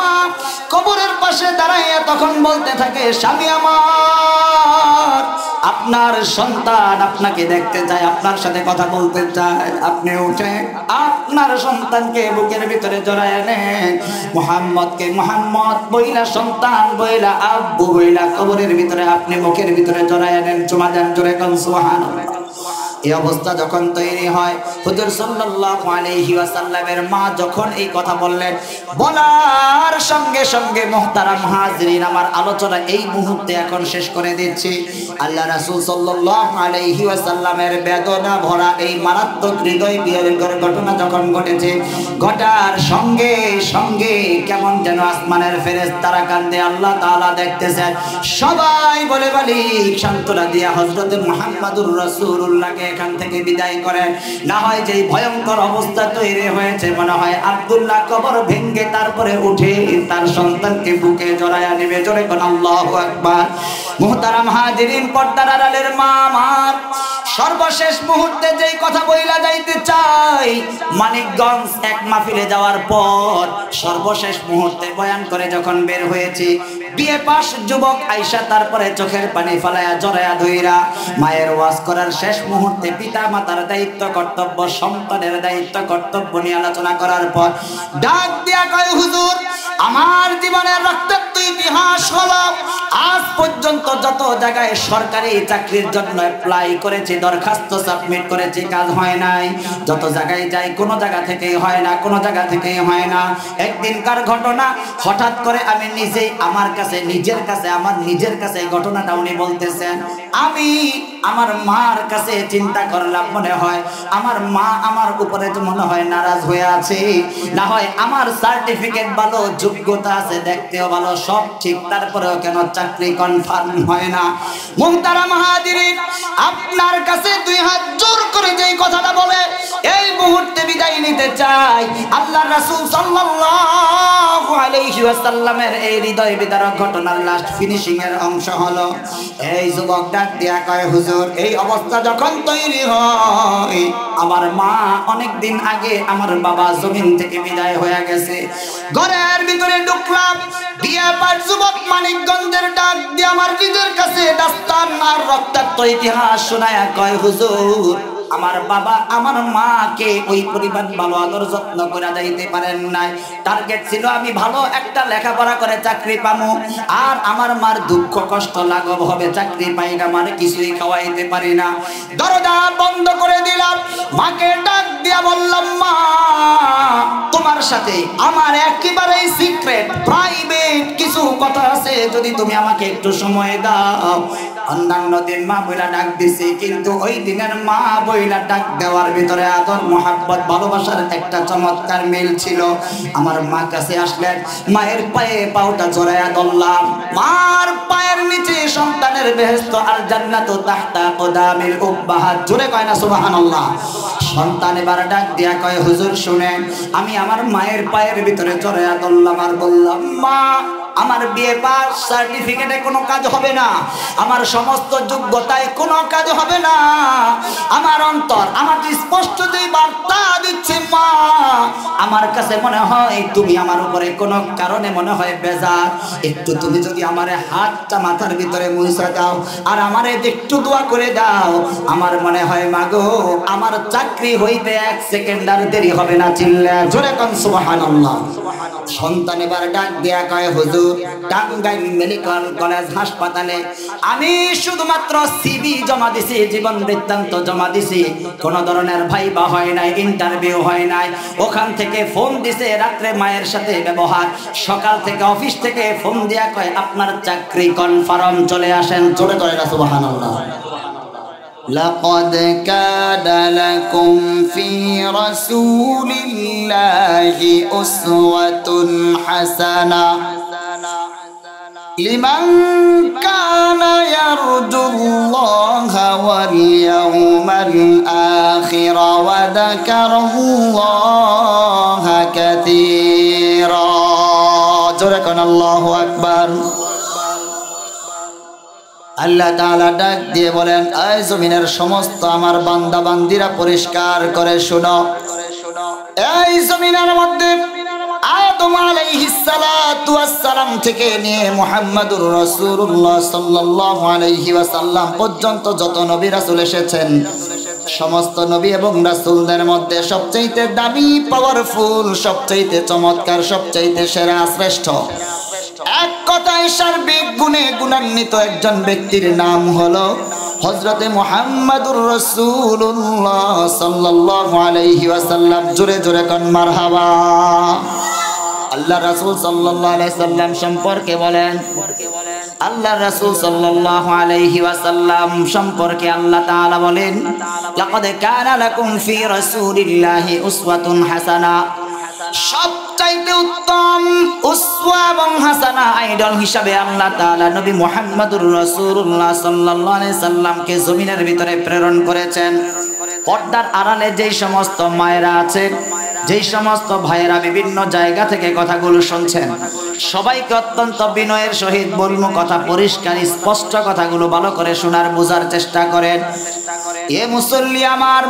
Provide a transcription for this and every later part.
মা কবরের পাশে দাঁড়াইয়া তখন বলতে থাকে, স্বামী আমার, আপনার সন্তান আপনাকে দেখতে চায়, আপনার সাথে কথা বলতে চায়। আপনি উঠে আপনার সন্তানকে বুকের ভিতরে জড়ায় নেন। মুহাম্মদকে মুহাম্মদ বইলা, সন্তান বইলা, আব্বু বইলা কবরের ভিতরে আপনি মুখের ভিতরে জড়ায় নেন। চুমা দেন জোরে কোন সুবহানাল্লাহ। এই অবস্থা যখন তৈরি হয়, হুজুর সাল্লাল্লাহু আলাইহি ওয়াসাল্লামের মা যখন এই কথা বললেন, বলার সঙ্গে সঙ্গে মুহতারাম হাজিরিন, আমার আলোচনা এই মুহূর্তে এখন শেষ করে দিচ্ছি। আল্লাহ রাসূল সাল্লাল্লাহু আলাইহি ওয়াসাল্লামের বেদনা ভরা এই মারাত্মক হৃদয় বিদারক ঘটনা যখন ঘটেছে, ঘটার সঙ্গে সঙ্গে কেমন যেন আসমানের ফেরেশতারা কান্দে, আল্লাহ তাআলা দেখতেছেন। সবাই বলে মালিক সান্ত্বনা দিয়া হযরত মুহাম্মদুর রাসূলুল্লাহকে এখান থেকে বিদায় করেন। না হয় যে ভয়ঙ্কর অবস্থা তৈরি হয়েছে, মনে হয় আব্দুল্লাহ কবর ভেঙে তারপরে উঠে তার সন্তানকে বুকে জড়ায়া নেবে। জোরে কোন আল্লাহু আকবার। মুহতারাম হাজিরিন, পর্দার আড়ালের মা আমার, সর্বশেষ মুহূর্তে যেই কথা বইলা যাইতে চাই, মানিকগঞ্জ এক মাহফিলে যাওয়ার পর সর্বশেষ মুহূর্তে বয়ান করে যখন বের হয়েছি, বিয়ে পাশ যুবক আইসা তারপরে চোখের পানি ফালায়া জড়ায়া ধইরা মায়ের ওয়াজ করার শেষ মুহূর্তে পিতা মাতার দায়িত্ব কর্তব্য, সন্তানের দায়িত্ব কর্তব্য নিয়ে আলোচনা করার পর ডাক দিয়া কয়, হুজুর আমার জীবনের রক্তাক্ত ইতিহাস হলো আজ পর্যন্ত যত জায়গায় সরকারি চাকরির জন্য অ্যাপ্লাই করেছি, দরখাস্ত সাবমিট করেছি, কাজ হয় নাই। যত জায়গায় যাই কোনো জায়গা থেকেই হয় না, কোনো জায়গা থেকেই হয় না। একদিনকার ঘটনা, হঠাৎ করে আমি নিজেই আমার নিজের কাছে ঘটনাটা উনি বলতেছেন। আমি আমার মার কাছে চিন্তা করলাম, মনে হয় আমার মা আমার উপরে তো মনে হয় নারাজ হয়ে আছে, না হয় আমার সার্টিফিকেট ভালো, যোগ্যতা আছে, দেখতেও ভালো, সব ঠিক, তারপরেও কেন চাকরি কনফার্ম হয় না। মুহতারাম হাজিরিন, আপনার কাছে দুই হাত জোর করে যেই কথাটা বলে এই মুহূর্তে বিদায় নিতে চাই, আল্লাহর রাসূল সাল্লাল্লাহু আলাইহি ওয়াসাল্লামের এই হৃদয় বিদারক ঘটনার লাস্ট ফিনিশিং এর অংশ হলো, এই যুবক ডাক দিয়া কয়, হুজুর এই অবস্থা যখন তৈরি হয়, আমার মা অনেক দিন আগে আমার বাবা জমিন থেকে বিদায় হয়ে গেছে। ঘরের ভিতরে ঢুকলাম, বিয়ে পার যুবক মানিকগঞ্জের ডাক দিয়ে আমার নিজের কাছে দাস্তান আর রক্তাক্ত ইতিহাস শোনায়া কয়, হুজুর আমার বাবা আমার মাকে ওই পরিমাণ ভালো আদর যত্ন করে যাইতে পারেন নাই। টার্গেট ছিল আমি ভালো একটা লেখাপড়া করে চাকরি পাবো, আর আমার মার দুঃখ কষ্ট লাঘব হবে, চাকরি পাই না, মানে কিছুই খাওয়াইতে পারি না। দরজা বন্ধ করে দিলাম, মাকে ডাক দিয়া বললাম, মা তোমার সাথে আমার একেবারেই সিক্রেট প্রাইভেট কিছু কথা আছে, যদি তুমি আমাকে একটু সময় দাও। অন্যান্য দিন মা বইলা ডাক দিছি, কিন্তু ওই দিনের মা বইলা ডাক দেওয়ার ভিতরে আদর মোহাব্বত ভালোবাসার একটা চমৎকার মিল ছিল। আমার মা কাছে আসলেন, মায়ের পায়ে পাওটা জড়ায়া ধরলাম, মার পায়ের নিচে সন্তানের বেহেশত আর জান্নাত তাহতা কদামিল উম্মাহাত। জোরে কয় না সুবহানাল্লাহ। সন্তান এবার ডাক দিয়া কয়, হুজুর শুনেন, আমি আমার মায়ের পায়ের ভিতরে জড়ায়া ধরলাম আর বললাম, মা আমার বিয়ে পাস সার্টিফিকেটে কোনো কাজ হবে না, আমার সমস্ত যোগ্যতায় কোনো কাজ হবে না, আমার অন্তর আমাকে স্পষ্ট যে বার্তা দিচ্ছে, মা আমার কাছে মনে হয় তুমি আমার উপরে কোনো কারণে মনে হয় বেজার, একটু তুমি যদি আমার হাতটা মাথার ভিতরে মুছে দাও আর আমারে একটু দোয়া করে দাও, আমার মনে হয় মাগো আমার চাকরি হইতে 1 সেকেন্ড আর দেরি হবে না। চিল্লা জোরে কোন সুবহানাল্লাহ। সন্তান এবার ডাক দেয়া কয়, হুজুর টাঙ্গাইল মেডিকেল কলেজ হাসপাতালে আমি শুধুমাত্র সিভি জমা দিছি, জীবন বৃত্তান্ত জমা দিছি, কোন ধরনের ভাইবা হয় নাই, ইন্টারভিউ হয় নাই। ওখান থেকে ফোন দিছে, রাত্রে মায়ের সাথে ব্যবহার, সকাল থেকে অফিস থেকে ফোন দিয়া কয় আপনার চাকরি কনফার্ম, চলে আসেন। জোরে করে না সুবহানাল্লাহ। لقد كان لكم في رسول الله أسوة حسنة لمن كان يرجو الله واليوم الآخر وذكر الله كثيرا. جزاكم الله أكبر. আল্লাহ তাআলা ডাক দিয়ে বলেন, এই জমিনের সমস্ত আমার বান্দা বান্দিরা পরিষ্কার করে শোনো, এই জমিনের মধ্যে আদম আলাইহিস সালাত থেকে নিয়ে মুহাম্মাদুর রাসূলুল্লাহ সাল্লাল্লাহু আলাইহি ওয়াসাল্লাম পর্যন্ত যত নবী রাসূল এসেছেন, সমস্ত নবী এবং রাসূলদের মধ্যে সবচেয়ে দামি, পাওয়ারফুল, সবচেয়ে চমৎকার, সবচেয়ে সেরা, শ্রেষ্ঠ, এক কথায় সার্বিক গুণে গুণান্বিত একজন ব্যক্তির নাম হলো হযরতে মুহাম্মাদুর রাসূলুল্লাহ সাল্লাল্লাহু আলাইহি ওয়াসাল্লাম। জোরে জোরে কোন মারহাবা। আল্লাহ রাসূল সাল্লাল্লাহু আলাইহি সাল্লাম সম্পর্কে বলেন, আল্লাহ রাসূল সাল্লাল্লাহু আলাইহি ওয়াসাল্লাম সম্পর্কে আল্লাহ তাআলা বলেন, লাকাদ কানা লাকুম ফি রাসূলিল্লাহি উসওয়াতুন হাসানা। সবচাইতে উত্তম উসওয়া এবং হাসানা আইডল হিসাবে আল্লাহ তাআলা নবী মুহাম্মদুর রাসূলুল্লাহ সাল্লাল্লাহু আলাইহি সাল্লামকে জমিনের ভিতরে প্রেরণ করেছেন। পর্দার আড়ালে যেই সমস্ত মায়েরা আছেন, যেই সমস্ত ভাইয়েরা বিভিন্ন জায়গা থেকে কথাগুলো শুনছেন, সবাইকে অত্যন্ত বিনয়ের সহিত বলবো, কথা পরিষ্কার স্পষ্ট কথাগুলো ভালো করে শোনার বোঝার চেষ্টা করেন। এ মুসল্লি আমার,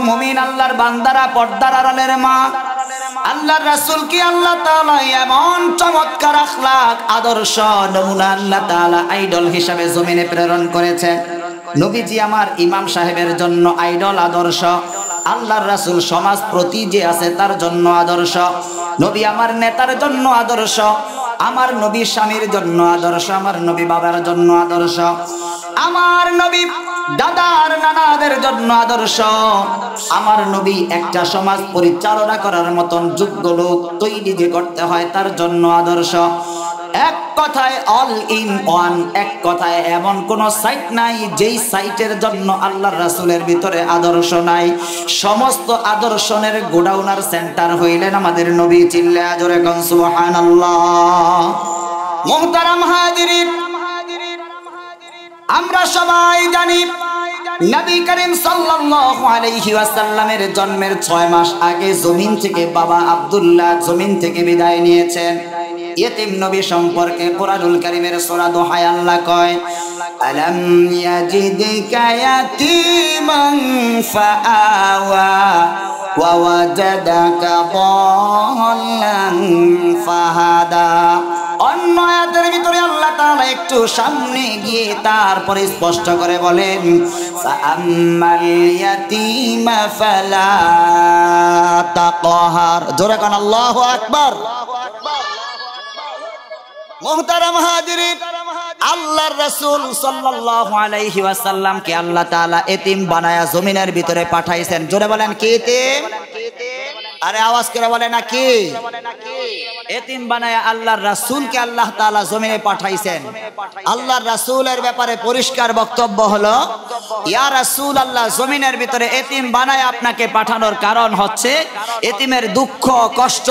মুমিন আল্লাহর বান্দারা, পর্দার আড়ালের মা, আল্লাহর রাসূল কি আল্লাহ তাআলা এমন চমৎকার আখলাক, আদর্শ, নমুনা আল্লাহ তাআলা আইডল হিসাবে জমিনে প্রেরণ করেছেন। নবীজি আমার ইমাম সাহেবের জন্য আইডল, আদর্শ। আল্লাহর রাসূল সমাজ প্রতি যে আছে তার জন্য আদর্শ। নবী আমার নেতার জন্য আদর্শ, আমার নবী স্বামীর জন্য আদর্শ, আমার নবী বাবার জন্য আদর্শ, আমার নবী দাদার নানাদের জন্য আদর্শ, আমার নবী একটা সমাজ পরিচালনা করার মতন যোগ্য লোক তৈরি যে করতে হয় তার জন্য আদর্শ। এক কথায় অল ইন ওয়ান, এক কথায় এমন কোন সাইট নাই যেই সাইটের জন্য আল্লাহর রাসূলের ভিতরে আদর্শ নাই। সমস্ত আদর্শনের গোডাউনার সেন্টার হইলেন আমাদের নবী। চিল্লায়া জোরে কোন সুবহানাল্লাহ। মুহতারাম হাজিরিন, আমরা সবাই জানি নবী করিম সাল্লাল্লাহু আলাইহি ওয়াসাল্লামের জন্মের 6 মাস আগে জমিন থেকে বাবা আব্দুল্লাহ জমিন থেকে বিদায় নিয়েছেন। ইয়েতিম নবী সম্পর্কে কুরআনুল কারীমের সূরা দোহায় আল্লাহ কয়, আলাম ইয়াজিদকা ইয়াতীমান ফাআওয়া ওয়া ওয়াজাদাকা দাল্লান ফাহাদা। অন্য আয়াতের ভিতরে আল্লাহ তাআলা একটু সামনে গিয়ে তারপরে স্পষ্ট করে বলেন, ফাআম্মাল ইয়াতীমা ফালা তাকহার। জোরে কোন আল্লাহু আকবার। মুহতারাম হাজিরিন, আল্লাহর রাসূল সাল্লাল্লাহু আলাইহি ওয়াসাল্লামকে আল্লাহ তাআলা এতিম বানায়া জমিনের ভিতরে পাঠাইছেন। জোরে বলেন কি এতিম? আরে আওয়াজ করে বলে না কি? এতিম বানায়া আল্লাহর রাসূলকে আল্লাহ তাআলা জমিনে পাঠাইছেন। আল্লাহর রাসূলের ব্যাপারে পরিষ্কার বক্তব্য হলো, ইয়া রাসূলুল্লাহ, জমিনের ভিতরে এতিম বানায়া আপনাকে পাঠানোর কারণ হচ্ছে এতিমের দুঃখ কষ্ট,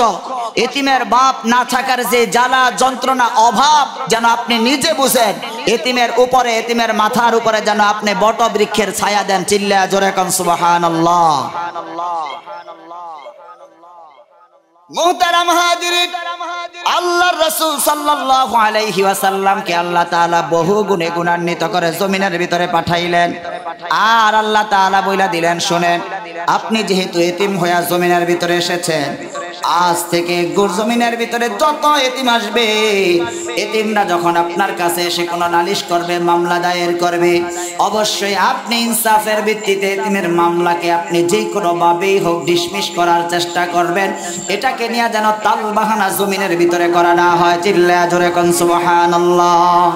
এতিমের বাপ না থাকার যে জ্বালা যন্ত্রণা অভাব যেন আপনি নিজে বুঝেন। এতিমের উপরে, এতিমের মাথার উপরে যেন আপনি বটবৃক্ষের ছায়া দেন। চিল্লায়া জোরে কোন সুবহানাল্লাহ। মুহতারাম হাজিরিন, আল্লাহর রাসূল সাল্লাল্লাহু আলাইহি ওয়াসাল্লামকে আল্লাহ তাআলা বহু গুণে গুণান্বিত করে জমিনের ভিতরে পাঠাইলেন। আর আল্লাহ তাআলা বইলা দিলেন, শুনেন, আপনি যেহেতু এতিম হইয়া জমিনের ভিতরে এসেছেন, আজ থেকে জমিনের ভিতরে যত এতিম আসবে, এতিমরা যখন আপনার কাছে এসে কোনো নালিশ করবে, মামলা দায়ের করবে, অবশ্যই আপনি ইনসাফের ভিত্তিতে এতিমের মামলাকে আপনি যে কোনো ভাবেই হোক ডিসমিস করার চেষ্টা করবেন। এটাকে নিয়ে যেন তাল বাহানা জমিনের ভিতরে করা না হয়। চিল্লায়া জোরে কোন সুবহানাল্লাহ।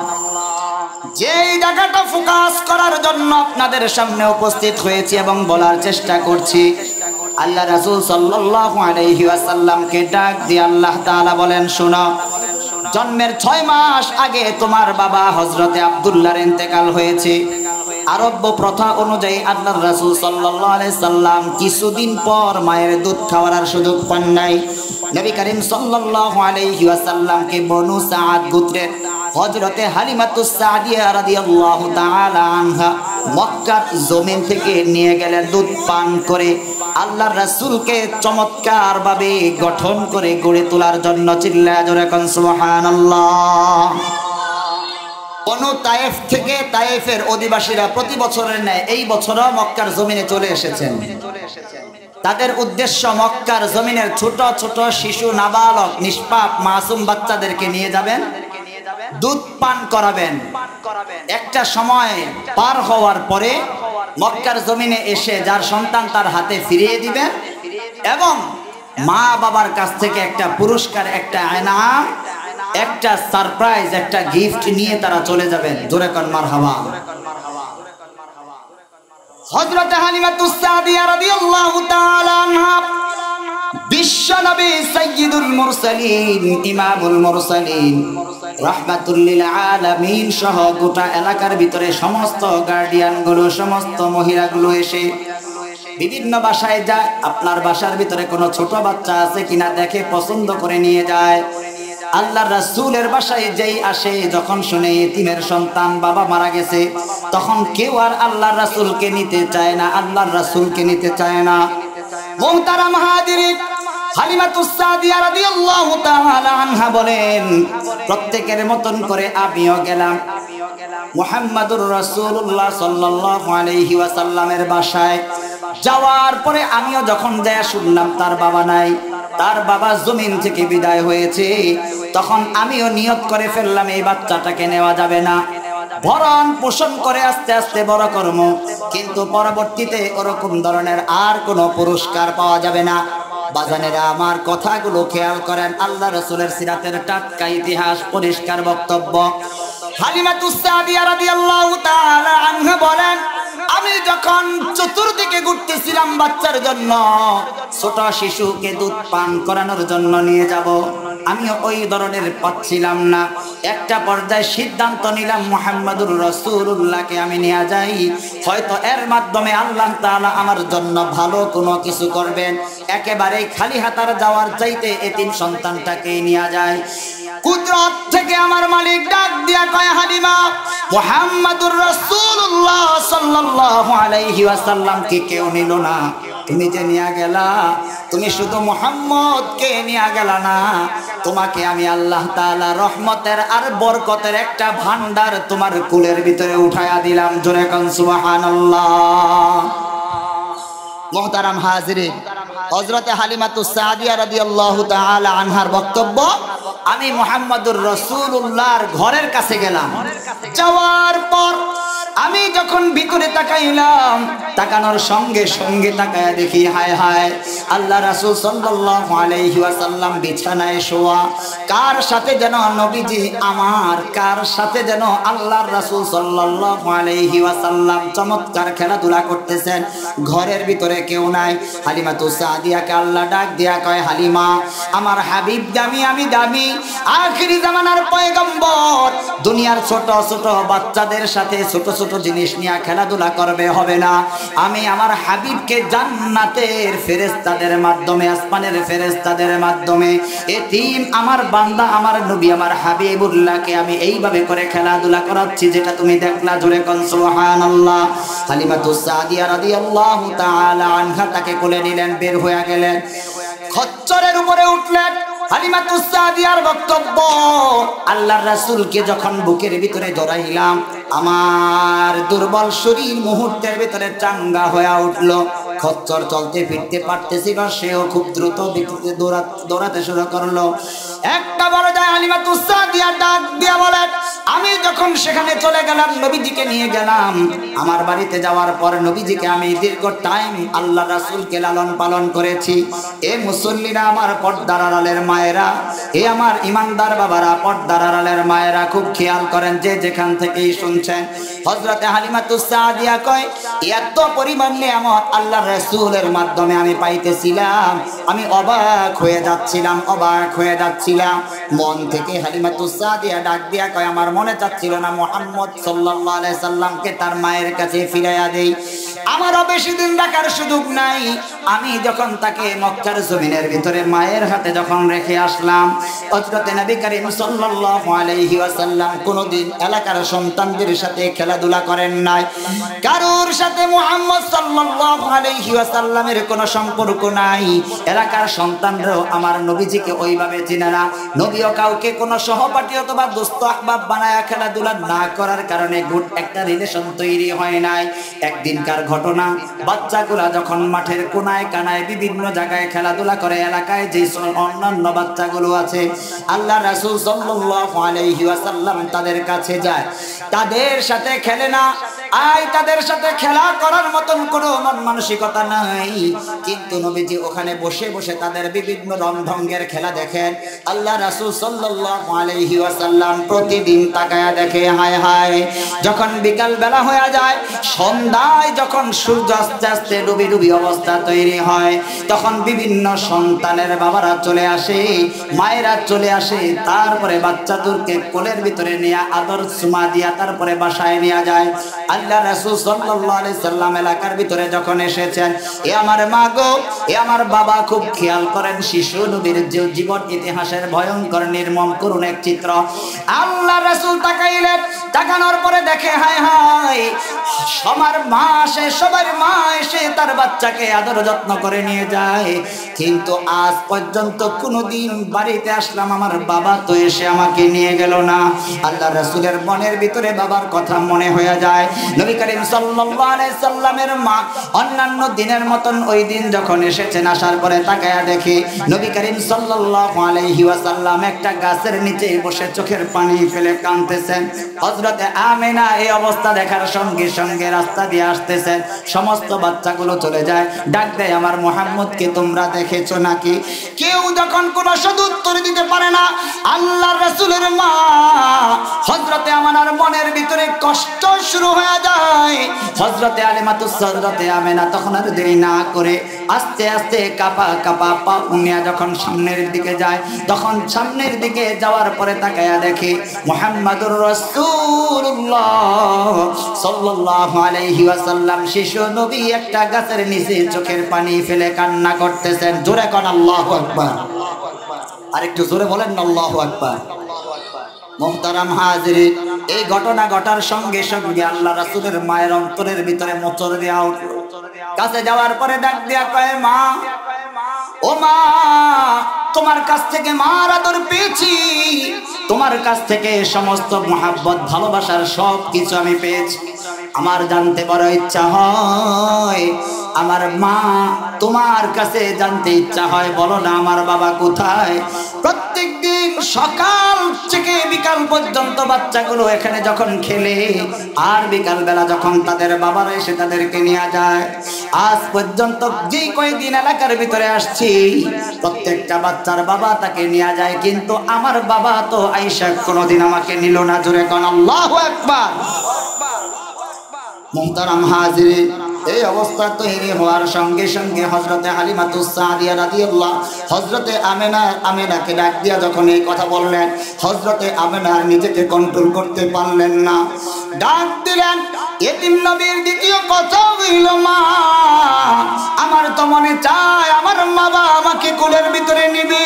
যেই জায়গাটা ফোকাস করার জন্য আপনাদের সামনে উপস্থিত হয়েছি এবং বলার চেষ্টা করছি, আল্লাহ রাসূল সাল্লাল্লাহু আলাইহি ওয়াসাল্লামকে ডাক দিয়ে আল্লাহ তাআলা বলেন, শোনো, জন্মের 6 মাস আগে তোমার বাবা হযরতে আব্দুল্লাহর ইন্তেকাল হয়েছে। আরব্য প্রথা অনুযায়ী আল্লাহর রাসূল সাল্লাল্লাহু আলাইহি সাল্লাম কিছুদিন পর মায়ের দুধ খাওয়ার সুযোগ পান নাই। নবী করিম সাল্লাল্লাহু আলাইহি ওয়াসাল্লামকে বনু সাআদ গোত্রের হযরতে হালিমাতুস সাদিয়া রাদিয়াল্লাহু তাআলা আনহা মক্কার জমিন থেকে নিয়ে গেলেন দুধ পান করে আল্লাহর রাসূলকে চমৎকার ভাবে গঠন করে গড়ে তোলার জন্য। চিল্লায়া জোরে কোন সুবহানাল্লাহ। বনু তায়েফ থেকে, তায়েফের অধিবাসীরা প্রতি বছরের ন্যায় এই বছরও মক্কার জমিনে চলে এসেছেন। তাদের উদ্দেশ্য মক্কার জমিনের ছোট ছোট শিশু নাবালক নিষ্পাপ মাসুম বাচ্চাদেরকে নিয়ে যাবেন, দুধ পান করাবেন। একটা সময় পার হওয়ার পরে মক্কার জমিনে এসে যার সন্তান তার হাতে ফিরিয়ে দিবেন এবং মা বাবার কাছ থেকে একটা পুরস্কার, একটা ইনাম, একটা সারপ্রাইজ, একটা গিফট নিয়ে তারা চলে যাবেন। জোরে কোন মারহাবা। হযরত হালিমাতুস সাদিয়া রাদিয়াল্লাহু তাআলা আনহা বিশ্বনবী সাইয়্যিদুল মুরসালিন, ইমামুল মুরসালিন, রাহমাতুল লিল আলামিন সহ গোটা এলাকার ভিতরে সমস্ত গার্ডিয়ান গুলো, সমস্ত মহিলাগুলো এসে বিভিন্ন বাসায় যায়। আপনার বাসার ভিতরে কোনো ছোট বাচ্চা আছে কিনা দেখে পছন্দ করে নিয়ে যায়। আল্লাহর রাসূলের বাসায় যেই আসে, যখন শুনে ইতিমের সন্তান বাবা মারা গেছে, তখন কেউ আর আল্লাহর রাসূলকে নিতে চায় না, আল্লাহর রাসূলকে নিতে চায় না। মুহতারাম হাজিরিন, হালিমাতুস সাদিয়া রাদিয়াল্লাহু তাআলা আনহা বলেন, প্রত্যেকের মতন করে আমিও গেলাম মুহাম্মাদুর রাসূলুল্লাহ সাল্লাল্লাহু আলাইহি ওয়াসাল্লামের বাসায়। যাওয়ার পরে আমিও যখন যায় শুনলাম তার বাবা নাই, তার বাবা জমিন থেকে বিদায় হয়েছে। তখন আমিও নিয়ত করে ফেললাম এই বাচ্চাটাকে নেওয়া যাবে না, ভরণ পোষণ করে আস্তে আস্তে বড় কর্ম, কিন্তু পরবর্তীতে ওরকম ধরনের আর কোনো পুরস্কার পাওয়া যাবে না। বাজানেরা আমার কথাগুলো খেয়াল করেন, আল্লাহ রাসূলের সিরাতের টাটকা ইতিহাস, পরিষ্কার বক্তব্য। হালিমাতুস সাদিয়া রাদিয়াল্লাহু তাআলা আনহা বলেন, আমি যখন চতুর্দিকে ঘুরতেছিলাম বাচ্চার জন্য, ছোট শিশুকে দুধ পান করানোর জন্য নিয়ে যাব, আমি ওই ধরনের পাচ্ছিলাম না। একটা পর্যায়ে সিদ্ধান্ত নিলাম মুহাম্মাদুর রাসূলুল্লাহকে আমি নিয়ে যাই, হয়তো এর মাধ্যমে আল্লাহ তাআলা আমার জন্য ভালো কোনো কিছু করবেন। একেবারে খালি হাতার যাওয়ার চাইতে এতিম সন্তানটাকে নিয়ে যায়। কুদরত থেকে আমার মালিক ডাক দিয়া কয়, হালিমা, মুহাম্মাদুর রাসূলুল্লাহ সাল্লাল্লাহু আলাইহি ওয়াসাল্লামকে কেউ নিল না, তুমি যে নিয়ে গেলা, তুমি শুধু মুহাম্মদকে নিয়ে গেলা না, তোমাকে আমি আল্লাহ তাআলা রহমতের আর বরকতের একটা ভান্ডার তোমার কুলের ভিতরে উঠায়া দিলাম। জোরে কোন সুবহানাল্লাহ। মুহতারাম হাজিরিন, হযরতে হালিমাতুস সাদিয়া রাদিয়াল্লাহু তাআলা আনহার বক্তব্য, আমি মুহাম্মাদুর রাসূলুল্লাহর ঘরের কাছে গেলাম। যাওয়ার পর আমি যখন ভিতরে তাকাইলাম, তাকানোর সঙ্গে সঙ্গে তাকায়া দেখি, হায় হায়, আল্লাহ রাসূল সাল্লাল্লাহু আলাইহি ওয়াসাল্লাম বিছানায় শোয়া। কার সাথে যেন নবীজি আমার, কার সাথে যেন আল্লাহর রাসূল সাল্লাল্লাহু আলাইহি ওয়াসাল্লাম চমৎকার খেলাধুলা করতেছেন। ঘরের ভিতরে কেউ নাই। হালিমাতুস সাদিয়াকে আল্লাহ ডাক দিয়া কয়, হালিমা, আমার হাবিব দামি, আমি দামি, আখিরি জামানার পয়গম্বর, দুনিয়ার ছোট ছোট বাচ্চাদের সাথে ছোট ছোট জিনিস নিয়ে খেলাধুলা করবে, হবে না। আমি আমার হাবিবকে জান্নাতের ফেরেশতাদের মাধ্যমে, আসমানের ফেরেশতাদের মাধ্যমে এতিম আমার বান্দা, আমার নবী, আমার হাবিবুল্লাহকে আমি এইভাবে করে খেলাধুলা করাচ্ছি, যেটা তুমি দেখলা। জোরে কোন সুবহানাল্লাহ। হালিমাতুস সাদিয়া রাদিয়াল্লাহু তাআলা আনহা তাকে কোলে নিলেন, বের হয়ে গেলেন, খচ্চরের উপরে উঠলেন। হালিমাতুস সাদিয়ার বক্তব্য, আল্লাহর রাসূলকে যখন বুকের ভিতরে জড়াইলাম, আমার দুর্বল শরীর মুহূর্তের ভিতরে চাঙ্গা হয়ে উঠল। খচ্চর চলতে ফিরতে পারতেছিল, সেও খুব দ্রুত গতিতে দৌড়াতে শুরু করলো। একটা বড় যায় হালিমাতুস সাদিয়া ডাক দিয়া বলেন, আমি যখন সেখানে চলে গেলাম, নবীজিকে নিয়ে গেলাম। আমার বাড়িতে যাওয়ার পর নবীজিকে আমি দীর্ঘ টাইম আল্লাহ রাসূলকে লালন পালন করেছি। এ মুসল্লিরা, আমার পর্দার আড়ালের মায়েরা, এ আমার ইমানদার বাবারা, পর্দার আড়ালের মায়েরা, খুব খেয়াল করেন যে যেখান থেকেই শুনছেন। হযরতে হালিমাতুস সাদিয়া কয়, এত পরিমাণ নিয়ামত আল্লাহর রাসূলের মাধ্যমে আমি পাইতেছিলাম, আমি অবাক হয়ে যাচ্ছিলাম, অবাক হয়ে যাচ্ছিলাম। মন থেকে হালিমাতুস সাদিয়া ডাক দিয়া কয়, আমার মনে চাচ্ছিল না মুহাম্মদ সাল্লাল্লাহু আলাইহি সাল্লামকে তার মায়ের কাছে ফিরাইয়া দেই, আমারও বেশি দিন রাখার সুযোগ নাই। আমি যখন তাকে মক্কার জমিনের ভিতরে মায়ের হাতে যখন রেখে আসলাম, হযরতে নবী করিম সাল্লাল্লাহু আলাইহি ওয়াসাল্লাম কোনদিন এলাকার সন্তানদের সাথে খেলাধুলা করেন নাই, কারোর সাথে মুহাম্মদ সাল্লাল্লাহু আলাইহি ওয়াসাল্লামের কোনো সম্পর্ক নাই। এলাকার সন্তানরাও আমার নবীজিকে ওইভাবে চিনে না। নবীও কাউকে কোনো সহপাঠী অথবা দোস্ত আহবাব বানায়া খেলাধুলা না করার কারণে গুড একটা রিলেশন তৈরি হয় নাই। একদিনকার ঘটনা। বাচ্চাগুলা যখন মাঠের কোনায় কানায় বিভিন্ন জায়গায় খেলাধুলা করে, এলাকায় যে অন্যান্য বাচ্চাগুলো আছে আল্লাহ রাসূল সাল্লাল্লাহু আলাইহি ওয়াসাল্লাম তাদের কাছে যায়, তাদের সাথে খেলে না। তাদের সাথে খেলা করার মতন কোনো মন মানসিকতা নাই, কিন্তু নবীজি ওখানে বসে বসে তাদের বিভিন্ন রংঢঙ্গের খেলা দেখেন। আল্লাহ রাসূল সাল্লাল্লাহু আলাইহি ওয়াসাল্লাম প্রতিদিন তাকায়া দেখে, হায় হায়, যখন বিকাল বেলা হয়ে যায়, সন্ধ্যায় যখন সূর্য আস্তে আস্তে ডুবি ডুবি অবস্থা তৈরি হয়, তখন বিভিন্ন সন্তানের বাবারা চলে আসে, মায়েরা চলে আসে, তারপরে বাচ্চাদেরকে কোলের ভিতরে নিয়ে আদর চুমা দিয়া তারপরে বাসায় নিয়ে যায়। আল্লাহ রাসূল সাল্লাল্লাহু আলাইহি সাল্লাম এলাকার ভিতরে যখন এসেছেন, এ আমার মা গো, এ আমার বাবা, খুব খেয়াল করেন শিশু নবীর জীবন ইতিহাসের ভয়ঙ্কর নির্মম করুণ এক চিত্র। আল্লাহ রাসূল তাকাইলেন, তাকানোর পরে দেখে, হায় হায়, সবার মা আসে, সবার মা এসে তার বাচ্চাকে আদর যত্ন করে নিয়ে যায়, কিন্তু আজ পর্যন্ত কোনোদিন বাড়িতে আসলাম আমার বাবা তো এসে আমাকে নিয়ে গেল না। আল্লাহ রাসূলের মনের ভিতরে বাবার কথা মনে হয়ে যায়। নবী করিম সাল্লাল্লাহু আলাইহি সাল্লামের মা অন্যান্য দিনের মতন ওই দিন যখন এসেছেন, আসার পরে তাকায়া দেখি নবী করিম সাল্লাল্লাহু আলাইহি ওয়াসাল্লাম একটা গাছের নিচে বসে চোখের পানি ফেলে কাঁদতেছেন। হযরতে আমিনা এই অবস্থা দেখার সঙ্গে সঙ্গে রাস্তা দিয়ে আসতেছেন, সমস্ত বাচ্চাগুলো চলে যায়, ডাক দেয়, আমার মুহাম্মদকে তোমরা দেখেছো নাকি? কেউ যখন কোনো সদুত্তর দিতে পারে না, আল্লাহর রাসূলের মা হযরতে আমানার মনের ভিতরে কষ্ট শুরু হয়ে যায়। হযরতে হযরতে আমিনা তখন আর দেরি না করে আস্তে আস্তে কাপা কাপা পা উনিয়া যখন সামনের দিকে যায়, তখন সামনের দিকে যাওয়ার পরে তাকায়া দেখে মুহাম্মাদুর রাসূলুল্লাহ সাল্লাল্লাহু আলাইহি ওয়াসাল্লাম শিশু নবী একটা গাছের নিচে চোখের পানি ফেলে কান্না করতেছেন। জোরে কোন আল্লাহু আকবার, আরেকটু জোরে বলেন না আল্লাহু আকবার। মুহতারাম হাজিরিন, এই ঘটনা ঘটার সঙ্গে সঙ্গে আল্লাহ রাসূলের মায়ের অন্তরের ভিতরে মোচড় দেওয়া উঠল। কাছে যাওয়ার পরে ডাক দিয়া কয়, মা, ও মা, তোমার কাছ থেকে মার আদর পেয়েছি, তোমার কাছ থেকে সমস্ত মহাব্বত ভালোবাসার সব কিছু আমি পেয়েছি। আমার জানতে বড় ইচ্ছা হয়, আমার মা, তোমার কাছে জানতে ইচ্ছা হয়, বলো না আমার বাবা কোথায়? প্রত্যেক দিন সকাল থেকে বিকাল পর্যন্ত বাচ্চাগুলো এখানে যখন খেলে, আর বিকাল বেলা যখন তাদের বাবারা এসে তাদেরকে নিয়ে যায়, আজ পর্যন্ত যে কয়েকদিন এলাকার ভিতরে আসছি, প্রত্যেকটা বাচ্চার বাবা তাকে নিয়ে যায়, কিন্তু আমার বাবা তো আয়েশা কোনোদিন আমাকে নিল না। জোরে কোন আল্লাহু আকবার। মুহতারাম হাজিরিন, এই অবস্থা তৈরি হওয়ার সঙ্গে সঙ্গে হযরতে হালিমাতুস সাদিয়া রাদিয়াল্লাহু, হযরতে আমিনাকে ডাক দিয়া যখন এই কথা বললেন, হযরতে আমিনা নিজেকে কন্ট্রোল করতে পারলেন না, ডাক দিলেন, এতিম নবীর দ্বিতীয় কথা হইল, মা, আমার তো মনে চায় আমার বাবা আমাকে কোলের ভিতরে নিবে,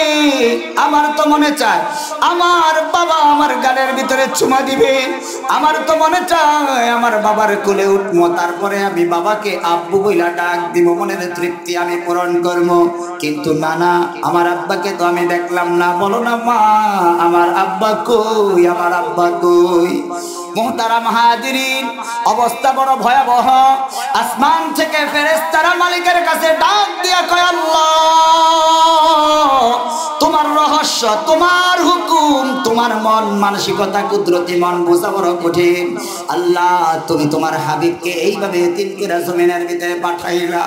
আমার তো মনে চায় আমার বাবা আমার গালের ভিতরে চুমা দিবে, আমার তো মনে চায় আমার বাবার কোলে উঠবো, তারপরে আমি বাবাকে আব্বু বইলা ডাক দিব, মনের তৃপ্তি আমি পূরণ করবো। কিন্তু না না, আমার আব্বাকে তো আমি দেখলাম না, বলো না মা, আমার আব্বা কই, আমার আব্বা কই? মুহতারাম হাজিরিন, অবস্থা বড় ভয়াবহ। আসমান থেকে ফেরেশতারা মালিকের কাছে ডাক দিয়া কয়, আল্লাহ, তোমার রহস্য, তোমার হুকুম, তোমার মন মানসিকতা, কুদরতি মন বোঝা বড় কঠিন। আল্লাহ, তুমি তোমার হাবিবকে এইভাবে তিনকিরা জমিনের ভিতরে পাঠাইলা,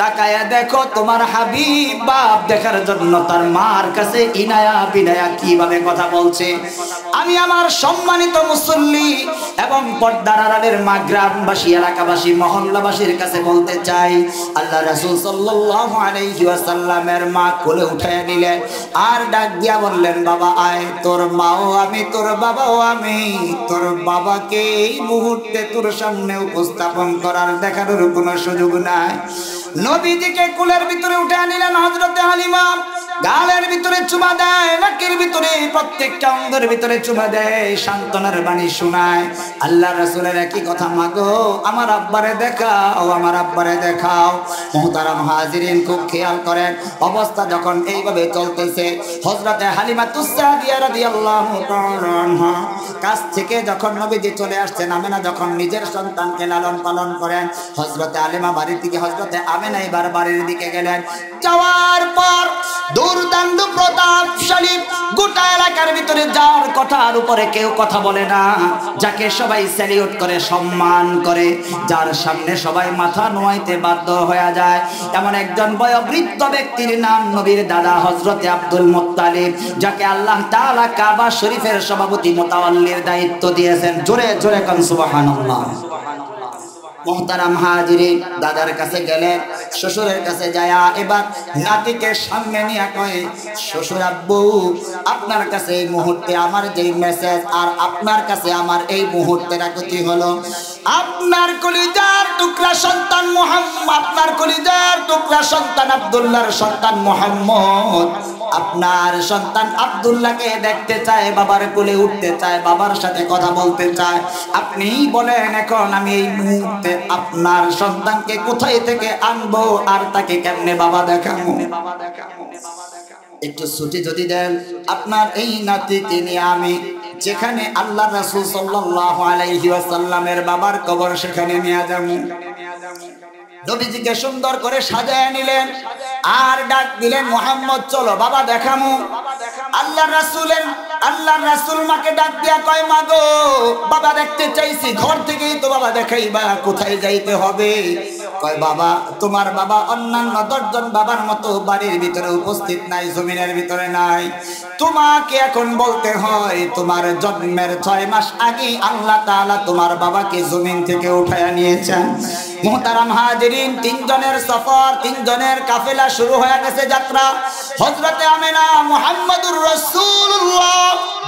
তাকায়া দেখো তোমার হাবিব বাপ দেখার জন্য তার মার কাছে ইনায়া বিনায়া কিভাবে কথা বলছে। আমি আমার সম্মানিত মুসল্লি এবং পর্দার আড়ালের মা, গ্রামবাসী, এলাকাবাসী, মহল্লাবাসীর কাছে বলতে চাই, আল্লাহ রাসূল সাল্লাল্লাহু আলাইহি ওয়াসাল্লামের মা কোলে উঠায় নিলেন, আর ডাক দিয়া বললেন, বাবা আয়, তোর মাও আমি, তোর বাবাও আমি, তোর বাবাকে এই মুহূর্তে তোর সামনে উপস্থাপন করার দেখানোর কোনো সুযোগ নাই। নবীজিকে কুলের ভিতরে উঠে আনিলেন হযরতে হালিমা। গালের ভিতরে চুমা দেয়, নাকের ভিতরে, প্রত্যেকটা অঙ্গের ভিতরে চুমা দেয়, সান্ত্বনার বাণী শোনায়। আল্লাহ রাসূলের একই কথা, মাগো আমার আব্বারে দেখাও, আমার আব্বারে দেখাও। মুহতারাম হাজিরিন, খুব খেয়াল করেন, অবস্থা যখন এইভাবে চলতেছে, হযরতে হালিমাতুস সাদিয়া রাদিয়াল্লাহু তাআলা আনহা কাছ থেকে যখন নবীজি চলে আসছেন, আমেনা যখন নিজের সন্তানকে লালন পালন করেন, হযরতে হালিমা বাড়ির দিকে, হযরতে আমেনা এবার বাড়ির দিকে গেলেন। যাওয়ার পর দুর্দান্ত প্রতাপশালী গোটা এলাকার ভিতরে যার কথার উপরে কেউ কথা বলে না, যাকে সবাই স্যালিউট করে, সম্মান করে, যার সামনে সবাই মাথা নোয়াইতে বাধ্য হয়ে যায়, এমন একজন বয়োবৃদ্ধ ব্যক্তির নাম নবীর দাদা হযরতে আব্দুল মুত্তালিব, যাকে আল্লাহ তাআলা কাবা শরীফের সভাপতি মুতাওয়াল্লির দায়িত্ব দিয়েছেন। জোরে জোরে কোন সুবহানাল্লাহ। মুহতারাম হাজিরিন, দাদার কাছে গেলেন, শ্বশুরের কাছে যায়া এবার নাতিকে সামনে নিয়ে কয়, শ্বশুর আব্বু, আপনার কাছে এই মুহূর্তে আমার যেই মেসেজ, আর আপনার কাছে আমার এই মুহূর্তের আকতি হলো, আপনার কলিজার টুকরা সন্তান মুহাম্মদ, আপনার কলিজার টুকরা সন্তান আব্দুল্লাহর সন্তান মুহাম্মদ, আপনার সন্তান আব্দুল্লাহকে দেখতে চায়, বাবার কোলে উঠতে চায়, বাবার সাথে কথা বলতে চায়। আপনি বলেন এখন আমি এই মুহূর্তে আপনার সন্তানকে কোথায় থেকে আনবো, আর তাকে কেমনে বাবা দেখাবো? একটু ছুটি যদি দেন, আপনার এই নাতিকে নিয়ে আমি যেখানে আল্লাহ রাসূল সাল্লাল্লাহু আলাইহি ওয়াসাল্লামের বাবার কবর, সেখানে নিয়ে যাবো। নবীজিকে সুন্দর করে সাজায় নিলেন, আর ডাক দিলেন, মুহাম্মদ চলো বাবা দেখামু। আল্লাহ রাসূল মাকে ডাক দিয়া কয়, মা গো, বাবা দেখতে চাইছি, ঘর থেকেই তো বাবা দেখাইবা, কোথায় যাইতে হবে? কয়, বাবা তোমার বাবা অন্যান্য 10 জন বাবার মতো বাড়ির ভিতরে উপস্থিত নাই, জমিনের ভিতরে নাই। তোমাকে এখন বলতে হয়, তোমার জন্মের 6 মাস আগে আল্লাহ তাআলা তোমার বাবাকে জমিন থেকে উঠায়া নিয়েছেন। মুহতারাম হাজিরিন, 3 জনের সফর, 3 জনের কাফেলা শুরু হয়ে গেছে, যাত্রা। হযরতে আমেনা মুহাম্মদুর রাসূলুল্লাহ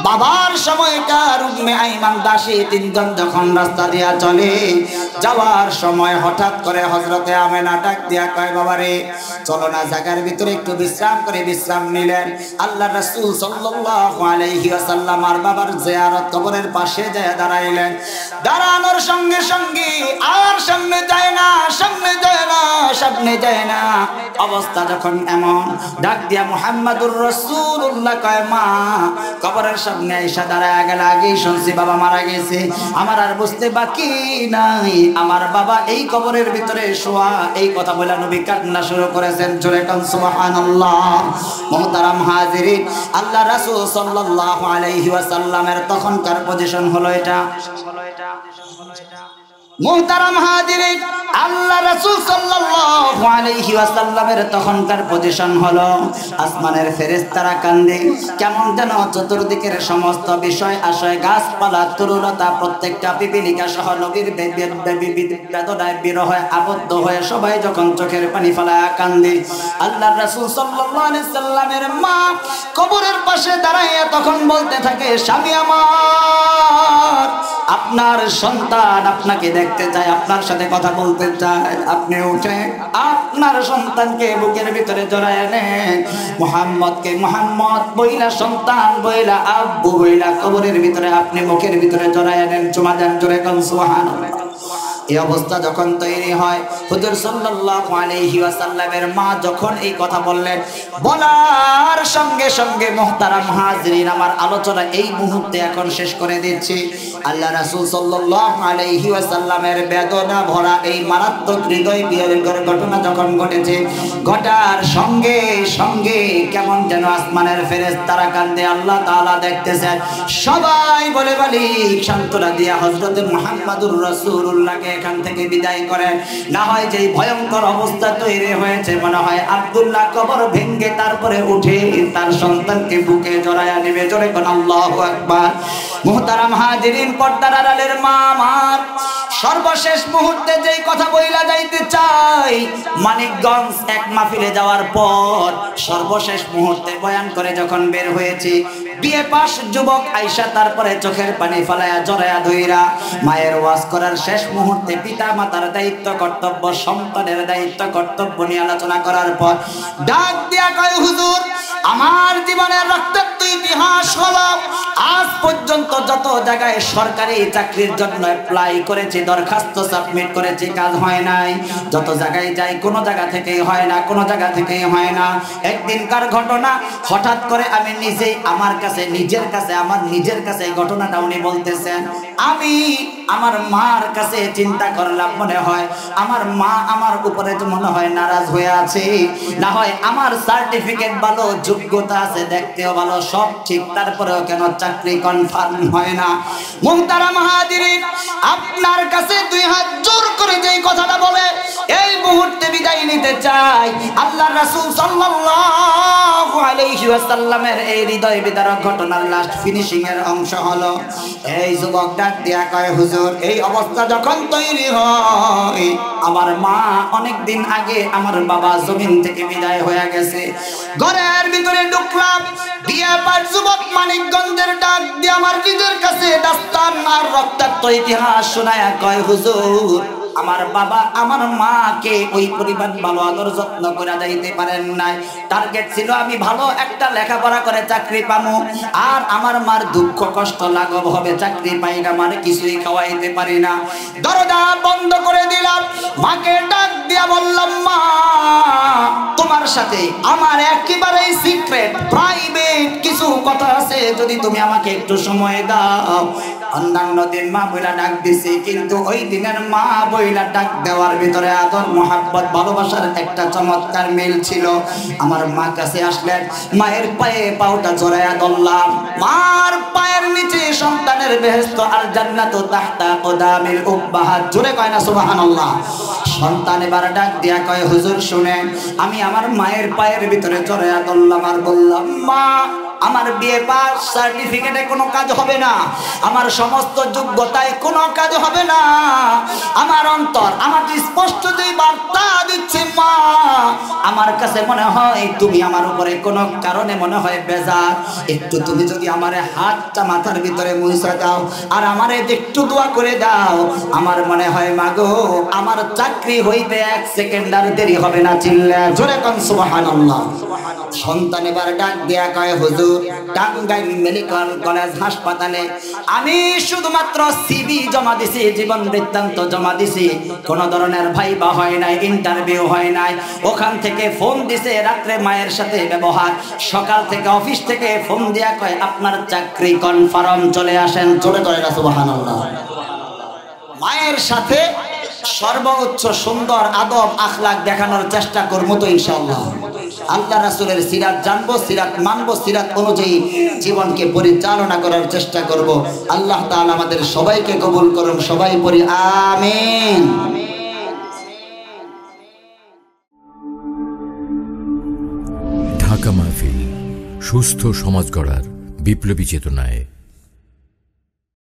বাবার সময়কার উম্মে আইমান দাসী 3 জন যখন রাস্তা দিয়া চলে যাওয়ার সময় হঠাৎ করে হযরতে আমেনা ডাক দিয়া কয়, বাবারে চলো না জায়গার ভিতরে একটু বিশ্রাম করে। বিশ্রাম নিলেন। আল্লাহ রাসূল সাল্লাল্লাহু আলাইহি ওয়াসাল্লাম আর বাবার জিয়ারত কবরের পাশে যায় দাঁড়াইলেন। দাঁড়ানোর সঙ্গে সঙ্গে আর সামনে যায় না, সামনে যায় না, সামনে যায় না। অবস্থা যখন এমন, ডাক দিয়া মুহাম্মাদুর রাসূলুল্লাহ কয়, মা কবরের সামনে এসে দাঁড়ায় গেল, আগেই শুনছি বাবা মারা গেছে, আমার আর বুঝতে বাকি নাই, আমার বাবা এই কবরের ভিতরে শোয়া। এই কথা বলে নবী কান্না শুরু করেছেন। জোরে কোন সুবহানাল্লাহ। মুহতারাম হাজিরিন, আল্লাহ রাসূল সাল্লাল্লাহু আলাইহি ওয়াসাল্লামের তখনকার পজিশন হলো এটা। মুহতারাম হাজিরিন, আল্লাহ রাসূল সাল্লাল্লাহু আলাইহি ওয়াসাল্লামের তখনকার পজিশন হলো, আসমানের ফেরেশতারা কান্দে, কেমন যেন চতুর্দিকের সমস্ত বিষয় আশয়, গাছপালা, তরুলতা, প্রত্যেকটা পিপিলিকা সহ নবীর বেদনায় বিরহে আবদ্ধ হয়ে সবাই যখন চোখের পানি ফেলায় কান্দে, আল্লাহ রাসূল সাল্লাল্লাহু আলাইহি সাল্লামের মা কবরের পাশে দাঁড়াইয়া তখন বলতে থাকে, স্বামী আমার, আপনার সন্তান আপনাকে দেখতে চায়, আপনার সাথে কথা বলতে চায়, আপনি উঠে আপনার সন্তানকে বুকের ভিতরে জড়ায় নেন। মুহাম্মদকে মুহাম্মদ বইলা, সন্তান বইলা, আব্বু বইলা কবরের ভিতরে আপনি মুখের ভিতরে জড়ায় নেন, চুমা দেন। জোরে কোন সুবহানাল্লাহ। এই অবস্থা যখন তৈরি হয়, হুজুর সাল্লাল্লাহু আলাইহি ওয়াসাল্লামের মা যখন এই কথা বললেন, বলার সঙ্গে সঙ্গে মুহতারাম হাজিরিন, আমার আলোচনা এই মুহূর্তে এখন শেষ করে দিচ্ছি। আল্লাহ রাসূল সাল্লাল্লাহু আলাইহি ওয়াসাল্লামের বেদনা ভরা এই মারাত্মক হৃদয় বিদারক ঘটনা যখন ঘটেছে, ঘটার সঙ্গে সঙ্গে কেমন যেন আসমানের ফেরেশতারা কান্দে, আল্লাহ তাআলা দেখতেছেন। সবাই বলে বলি সান্ত্বনা দিয়া হযরতে মুহাম্মদুর রাসূলুল্লাহকে এখান থেকে বিদায় করেন। না হয় যে ভয়ঙ্কর অবস্থা তৈরি হয়েছে, মনে হয় আব্দুল্লাহ কবর ভেঙে তারপরে উঠে তার সন্তানকে বুকে জড়ায়া নেবে। জোরে কোন আল্লাহু আকবার। মুহতারাম হাজিরিন, পর্দার আড়ালের মা আমার, সর্বশেষ মুহূর্তে যেই কথা বইলা যাইতে চাই, মানিকগঞ্জ এক মাহফিলে যাওয়ার পর সর্বশেষ মুহূর্তে বয়ান করে যখন বের হয়েছি, বিয়ে পাশ যুবক আইসা তারপরে চোখের পানি ফেলায়া জড়ায়া ধইরা মায়ের ওয়াজ করার শেষ মুহূর্তে পিতা মাতার দায়িত্ব কর্তব্য, সন্তানের দায়িত্ব কর্তব্য নিয়ে আলোচনা করার পর ডাক দিয়া কয়, হুজুর আমার জীবনের রক্তাক্ত ইতিহাস হলো আজ পর্যন্ত যত জায়গায় সরকারি চাকরির জন্য অ্যাপ্লাই করেছি, দরখাস্ত সাবমিট করেছি, কাজ হয় নাই। যত জায়গায় যাই কোনো জায়গা থেকেই হয় না, কোনো জায়গা থেকেই হয় না। একদিনকার ঘটনা, হঠাৎ করে আমি নিজেই আমার নিজের কাছে ঘটনাটা উনি বলতেছেন। আমি আমার মার কাছে চিন্তা করলাম, মনে হয় আমার মা আমার উপরে তো মনে হয় নারাজ হয়ে আছে, না হয় আমার সার্টিফিকেট ভালো, যোগ্যতা আছে, দেখতেও ভালো, সব ঠিক, তারপরেও কেন চাকরি কনফার্ম হয় না। মুহতারাম হাজিরিন, আপনার কাছে দুই হাত জোর করে যেই কথাটা বলে এই মুহূর্তে বিদায় নিতে চাই, আল্লাহর রাসূল সাল্লাল্লাহু আলাইহি ওয়াসাল্লামের এই হৃদয় বিদারক ঘটনার লাস্ট ফিনিশিং এর অংশ হলো, এই যুবক ডাক দিয়া কয়, হুজুর এই অবস্থা যখন তৈরি হয়, আমার মা অনেক দিন আগে আমার বাবা জমিন থেকে বিদায় হয়ে গেছে, ঘরের ভিতরে ঢুকলাম, বিয়ে পার যুবক মানিকগঞ্জের ডাক দিয়ে আমার নিজের কাছে দাস্তান আর রক্তাক্ত ইতিহাস শোনায়া কয়, হুজুর আমার বাবা আমার মাকে ওই পরিমাণ ভালো আদর যত্ন করে যাইতে পারেন নাই। টার্গেট ছিল আমি ভালো একটা লেখাপড়া করে চাকরি পাবো, আর আমার মার দুঃখ কষ্ট লাঘব হবে, চাকরি পাই না, মানে কিছুই খাওয়াইতে পারি না। দরজা বন্ধ করে দিলাম, মাকে ডাক দিয়া বললাম, মা তোমার সাথে আমার একেবারেই সিক্রেট প্রাইভেট কিছু কথা আছে, যদি তুমি আমাকে একটু সময় দাও। অন্যান্য দিন মা বইলা ডাক দিছি, কিন্তু ওই দিনের মা বইলা ডাক দেওয়ার ভিতরে আদর মোহাব্বত ভালোবাসার একটা চমৎকার মিল ছিল। আমার মা কাছে আসলেন, মায়ের পায়ে পাওটা জড়ায়া ধরলাম, মার পায়ের নিচে সন্তানের বেহেশত আর জান্নাত তাহতা কদামিল উম্মাহাত, জোরে কয় না সুবহানাল্লাহ। সন্তান এবার ডাক দিয়া কয়, হুজুর শুনেন, আমি আমার মায়ের পায়ের ভিতরে জড়ায়া ধরলাম আর বললাম, মা আমার বিয়ে পাস সার্টিফিকেটে কোনো কাজ হবে না, আমার সমস্ত যোগ্যতায় কোনো কাজ হবে না, আমার অন্তর আমাকে স্পষ্ট যে বার্তা দিচ্ছে, মা আমার কাছে মনে হয় তুমি আমার উপরে কোনো কারণে মনে হয় বেজার, একটু তুমি যদি আমার হাতটা মাথার ভিতরে মুছে দাও আর আমারে একটু দোয়া করে দাও, আমার মনে হয় মাগো আমার চাকরি হইতে 1 সেকেন্ড আর দেরি হবে না, চিল্লা জোরে কোন সুবহানাল্লাহ। সন্তান এবার ডাক দিয়া কয়, হুজুর টাঙ্গাইল মেডিকেল কলেজ হাসপাতালে আমি শুধুমাত্র সিভি জমা দিছি, জীবন বৃত্তান্ত জমা দিছি, কোনো ধরনের ভাইবা হয় নাই, ইন্টারভিউ হয় নাই। ওখান থেকে ফোন দিছে, রাত্রে মায়ের সাথে ব্যবহার, সকাল থেকে অফিস থেকে ফোন দিয়া কয় আপনার চাকরি কনফার্ম, চলে আসেন, চলে কয় না সুবহানাল্লাহ। মায়ের সাথে সর্বোচ্চ সুন্দর আদব আখলাক দেখানোর চেষ্টা করবো তো ইনশাআল্লাহ। আল্লাহ রাসূলের সিরাত জানবো, সিরাত মানবো, সিরাত অনুযায়ী জীবনকে পরিচালনা করার চেষ্টা করব। আল্লাহ তাআলা আমাদের সবাইকে কবুল করুন, সবাই পড়ি আমিন। ঢাকা মাহফিল, সুস্থ সমাজ গড়ার বিপ্লবী চেতনায়।